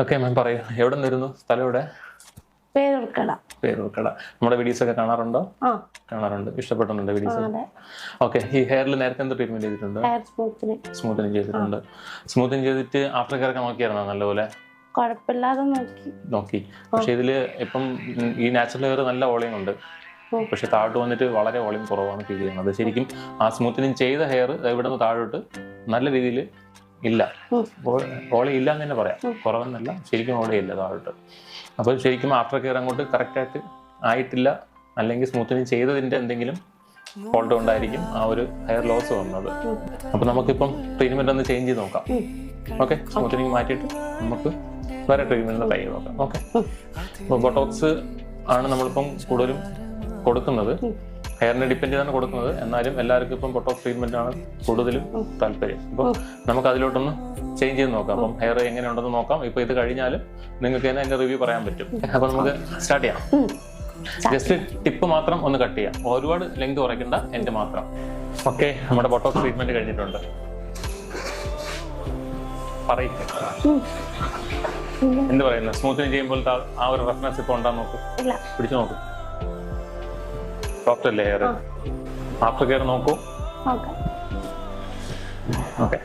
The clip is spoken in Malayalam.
ഓക്കെ മാം പറയൂ, എവിടെ നിന്നിരുന്നു? സ്ഥലം എവിടെ? പേരൂർക്കട. പേരൂർക്കട. നമ്മുടെ വീഡിയോസ് ഒക്കെ കാണാറുണ്ടോ? കാണാറുണ്ട്. ഇഷ്ടപ്പെട്ടുണ്ടോ വീഡിയോസ്? ഓക്കെ. ഈ ഹെയറിൽ നേരത്തെ എന്ത് ട്രീറ്റ്മെന്റ് ചെയ്തിട്ടുണ്ട്? സ്മൂത്തനിങ് ചെയ്തിട്ടുണ്ട്. സ്മൂത്തനിങ് ചെയ്തിട്ട് ആഫ്റ്റർ കെയർ ഒക്കെ നോക്കിയായിരുന്നോ നല്ലപോലെ? കുഴപ്പമില്ലാതെ നോക്കി. പക്ഷെ ഇതില് ഇപ്പം ഈ നാച്ചുറൽ ഹെയർ നല്ല വോളിയം ഉണ്ട്, പക്ഷെ താഴോട്ട് വന്നിട്ട് വളരെ വോളിയം കുറവാണ് ഫീൽ ചെയ്യുന്നത്. ശരിക്കും ആ സ്മൂത്തനിങ് ചെയ്ത ഹെയർ ഇവിടെ നിന്ന് താഴോട്ട് നല്ല രീതിയിൽ ഇല്ല, വോളിയം ഇല്ല എന്ന് തന്നെ പറയാം. കുറവെന്നല്ല, ശരിക്കും വോളിയം ഇല്ല താഴോട്ട്. അപ്പോൾ ശരിക്കും ആഫ്റ്റർ കെയർ അങ്ങോട്ട് കറക്റ്റായിട്ട് ആയിട്ടില്ല, അല്ലെങ്കിൽ സ്മൂത്തനിങ് ചെയ്തതിൻ്റെ എന്തെങ്കിലും ഫോൾട്ട് കൊണ്ടായിരിക്കും ആ ഒരു ഹെയർ ലോസ് വന്നത്. അപ്പോൾ നമുക്കിപ്പം ട്രീറ്റ്മെന്റ് ഒന്ന് ചേഞ്ച് ചെയ്ത് നോക്കാം. ഓക്കെ, സ്മൂത്തനിങ് മാറ്റിയിട്ട് നമുക്ക് വേറെ ട്രീറ്റ്മെന്റ് ട്രൈ ചെയ്ത് നോക്കാം. ഓക്കെ. അപ്പോൾ ബൊട്ടോക്സ് ആണ് നമ്മളിപ്പം കൂടുതലും കൊടുക്കുന്നത്, ഹെയറിനെ ഡിപ്പെൻഡ് ചെയ്താണ് കൊടുക്കുന്നത്. എന്നാലും എല്ലാവർക്കും ഇപ്പം ബൊട്ടോക്സ് ട്രീറ്റ്മെന്റ് ആണ് കൂടുതലും താല്പര്യം. അപ്പോൾ നമുക്ക് അതിലോട്ടൊന്ന് ചേഞ്ച് ചെയ്ത് നോക്കാം. അപ്പം ഹെയർ എങ്ങനെയുണ്ടെന്ന് നോക്കാം. ഇപ്പൊ ഇത് കഴിഞ്ഞാലും നിങ്ങൾക്ക് തന്നെ അതിന്റെ റിവ്യൂ പറയാൻ പറ്റും. അപ്പൊ നമുക്ക് സ്റ്റാർട്ട് ചെയ്യാം. ജസ്റ്റ് ടിപ്പ് മാത്രം ഒന്ന് കട്ട് ചെയ്യാം, ഒരുപാട് ലെങ്ത് കുറയ്ക്കണ്ട, എന്റെ മാത്രം. ഓക്കെ, നമ്മുടെ ബൊട്ടോക്സ് ട്രീറ്റ്മെന്റ് കഴിഞ്ഞിട്ടുണ്ട്. എന്ത് പറയുന്നത്? സ്മൂത്തനിങ് ചെയ്യുമ്പോഴത്തെ ആ ഒരു റഫ്നെസ് ഇപ്പൊ ഉണ്ടാ നോക്ക്, പിടിച്ചു നോക്ക്. സോഫ്റ്റ് അല്ലേ ഹെയർ? ആഫ്റ്റർ കെയർ നോക്കൂ. ഓക്കെ.